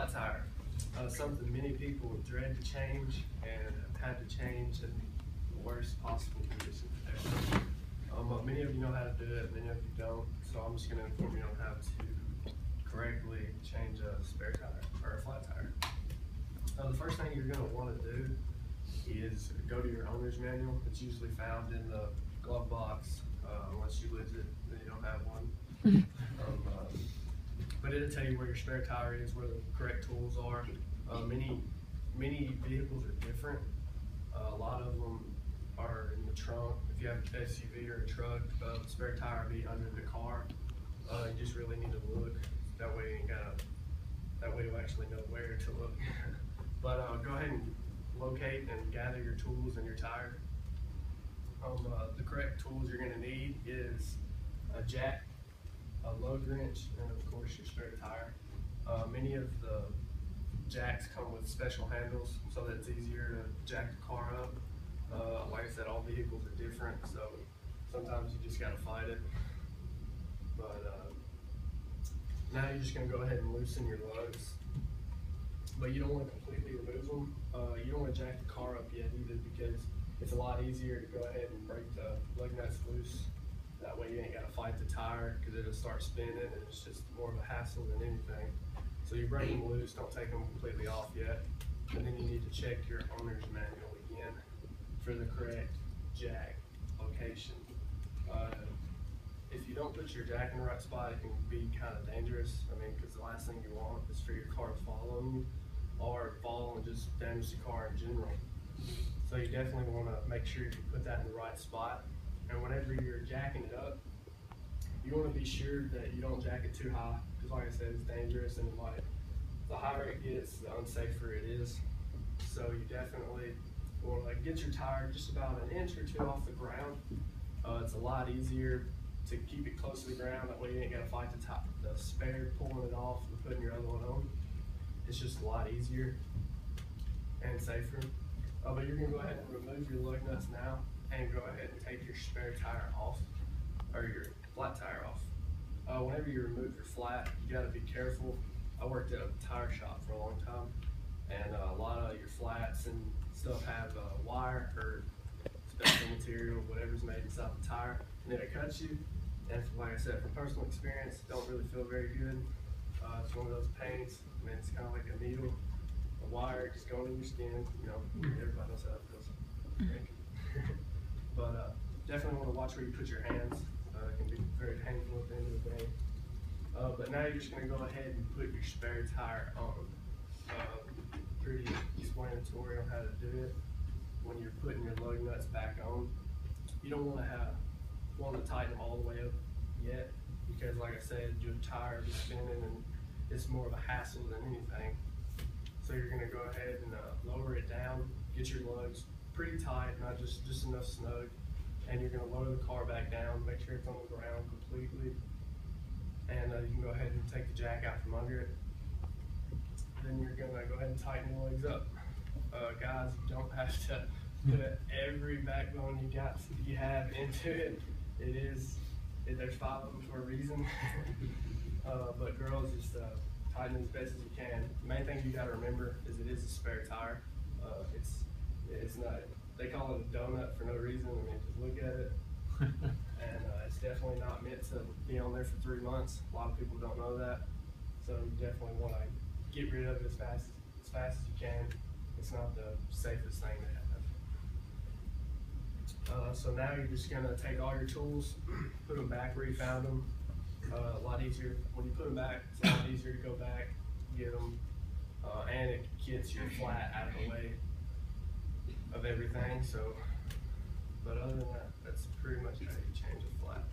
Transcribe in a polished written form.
flat tire. Something many people dread to change and have had to change in the worst possible conditions ever. Many of you know how to do it, many of you don't, so I'm just going to inform you on how to correctly change a spare tire or a flat tire. The first thing you're going to want to do is go to your owner's manual. It's usually found in the glove box, unless you lose it, then you don't have one. But it'll tell you where your spare tire is, where the correct tools are. Many vehicles are different. A lot of them are in the trunk. If you have an SUV or a truck, the spare tire will be under the car. You just really need to look. That way you ain't gotta, that way you'll actually know where to look. But go ahead and locate and gather your tools and your tire. The correct tools you're gonna need is a jack, a load wrench, and of course your spare tire. Many of the jacks come with special handles so that it's easier to jack the car up. Like I said, all vehicles are different, so sometimes you just gotta fight it. But now you're just gonna go ahead and loosen your lugs. But you don't want to completely remove them. You don't want to jack the car up yet either, because it's a lot easier to go ahead and break the lug nuts loose. That way you ain't got to fight the tire, because it'll start spinning and it's just more of a hassle than anything. So you break them loose, don't take them completely off yet. And then you need to check your owner's manual again for the correct jack location. If you don't put your jack in the right spot, it can be kind of dangerous. I mean, because the last thing you want is for your car to fall on you or fall and just damage the car in general. So you definitely want to make sure you put that in the right spot. And whenever you're jacking it up, you want to be sure that you don't jack it too high, because like I said, it's dangerous, and the higher it gets, the unsafer it is. So you definitely want to get your tire just about an inch or two off the ground. It's a lot easier to keep it close to the ground. That way you ain't got to fight the spare pulling it off and putting your other one on. It's just a lot easier and safer. But you're going to go ahead and remove your lug nuts now and go ahead and take your spare tire off, or your flat tire off. Whenever you remove your flat, you got to be careful. I worked at a tire shop for a long time, and a lot of your flats and stuff have wire or special material, whatever's made inside the tire, and then it cuts you. And like I said, from personal experience, don't really feel very good. It's one of those pains. I mean, it's kind of like a needle, a wire just going in your skin. You know, everybody knows how it feels. But definitely want to watch where you put your hands. It can be very painful at the end of the day. But now you're just going to go ahead and put your spare tire on. Pretty explanatory on how to do it. When you're putting your lug nuts back on, you don't want to tighten them all the way up yet, because like I said, your tire is spinning and it's more of a hassle than anything. So you're going to go ahead and lower it down, get your lugs pretty tight, not just enough snug, and you're going to lower the car back down, make sure it's on the ground completely, and you can go ahead and take the jack out from under it. Then you're going to go ahead and tighten the legs up. Guys, you don't have to put every backbone you have into it. There's 5 of them for a reason. But girls, just tighten it as best as you can. The main thing you got to remember is it is a spare tire. It's not. They call it a donut for no reason. I mean, just look at it, and it's definitely not meant to be on there for 3 months. A lot of people don't know that, so you definitely want to get rid of it as fast as you can. It's not the safest thing to have. So now you're just gonna take all your tools, put them back where you found them. A lot easier when you put them back. It's a lot easier to go back, get them, and it gets your flat out of the way of everything. So, but other than that, that's pretty much how you change a flat.